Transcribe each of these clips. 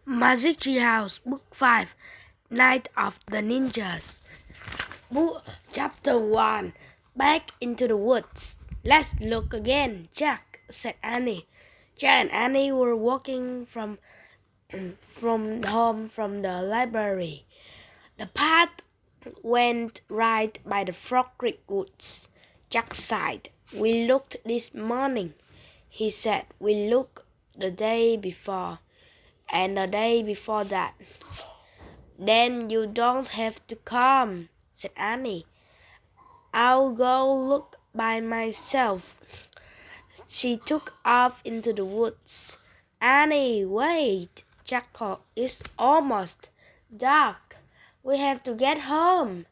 Magic Tree House, Book 5, Night of the Ninjas. Chapter 1, Back into the Woods. Let's look again, Jack, said Annie. Jack and Annie were walking from home from the library. The path went right by the Frog Creek Woods. Jack sighed. We looked this morning, he said. We looked the day before, and the day before that. Then you don't have to come, said Annie. I'll go look by myself. She took off into the woods. Annie, wait, Jack called. It's almost dark. We have to get home.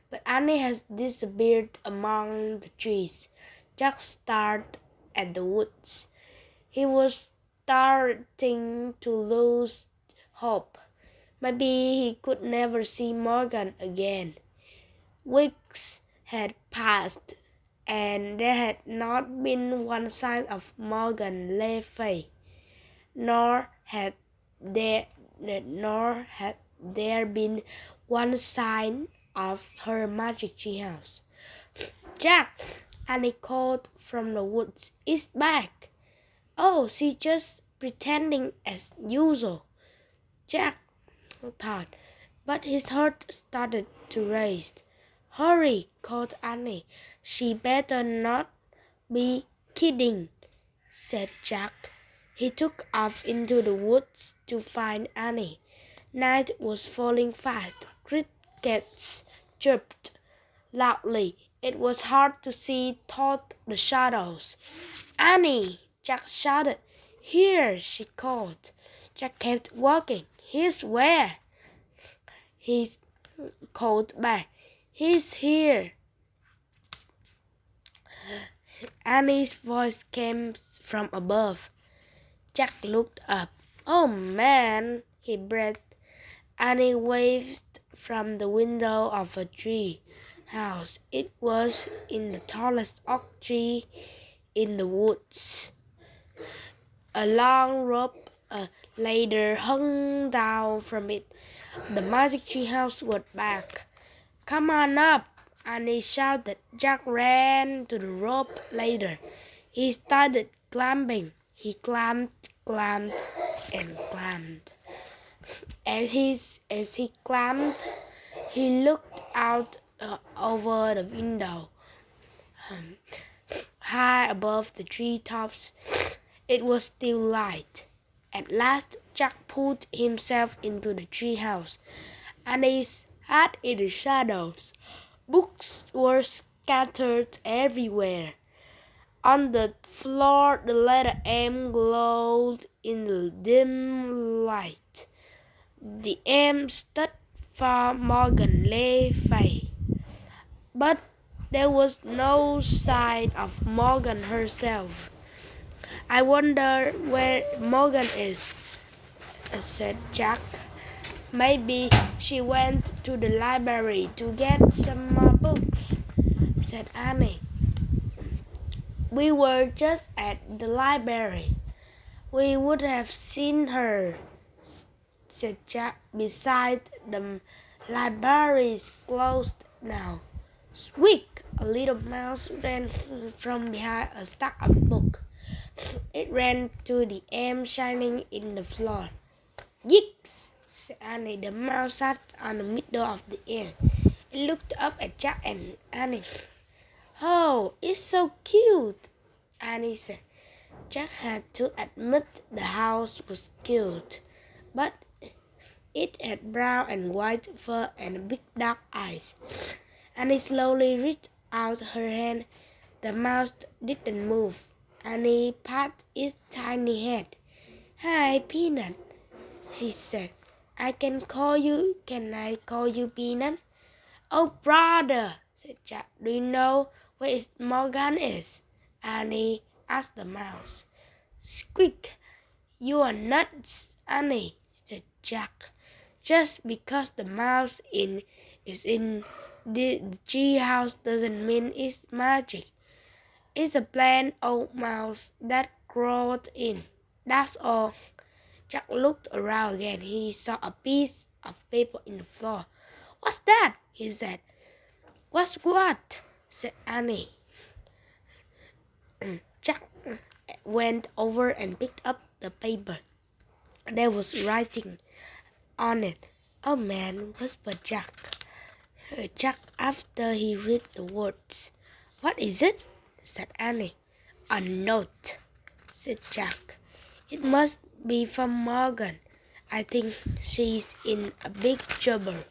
But Annie has disappeared among the trees. Jack stared at the woods. He was starting to lose hope. Maybe he could never see Morgan again. Weeks had passed, and there had not been one sign of Morgan Le Fay, nor had there been one sign of her magic tree house. Jack, Annie called from the woods, is back. Oh, she's just pretending as usual, Jack thought, but his heart started to race. Hurry, called Annie. She better not be kidding, said Jack. He took off into the woods to find Annie. Night was falling fast. Crickets chirped loudly. It was hard to see through the shadows. Annie, Jack shouted. Here, she called. Jack kept walking. He's where? He called back. He's here. Annie's voice came from above. Jack looked up. Oh man, he breathed. Annie waved from the window of a tree house. It was in the tallest oak tree in the woods. A long rope ladder hung down from it. The magic tree house was back. Come on up, Annie shouted. Jack ran to the rope ladder. He started climbing. He climbed, and climbed. As he climbed, he looked out over the window. High above the treetops, it was still light. At last, Jack pulled himself into the treehouse. Annie sat in the shadows. Books were scattered everywhere. On the floor, the letter M glowed in the dim light. The M stood for Morgan Le Fay. But there was no sign of Morgan herself. I wonder where Morgan is, said Jack. Maybe she went to the library to get some more books, said Annie. We were just at the library. We would have seen her, said Jack. Besides, the library is closed now. Squeak! A little mouse ran from behind a stack of books. It ran to the M shining in the floor. Yikes! Said Annie. The mouse sat on the middle of the air. It looked up at Jack and Annie. Oh, it's so cute, Annie said. Jack had to admit the house was cute, but it had brown and white fur and big dark eyes. Annie slowly reached out her hand. The mouse didn't move. Annie patted its tiny head. Hi, Peanut, she said. Can I call you Peanut? Oh, brother, said Jack. Do you know where Morgan is? Annie asked the mouse. Squeak! You are nuts, Annie, said Jack. Just because the mouse is in the tree house doesn't mean it's magic. It's a plain old mouse that crawled in. That's all. Jack looked around again. He saw a piece of paper in the floor. "What's that?" he said. "What's what?" said Annie. Jack went over and picked up the paper. There was writing on it. "Oh man," whispered Jack. Jack after he read the words. "What is it?" said Annie. "A note," said Jack. "It must be from Morgan. I think she's in a big trouble."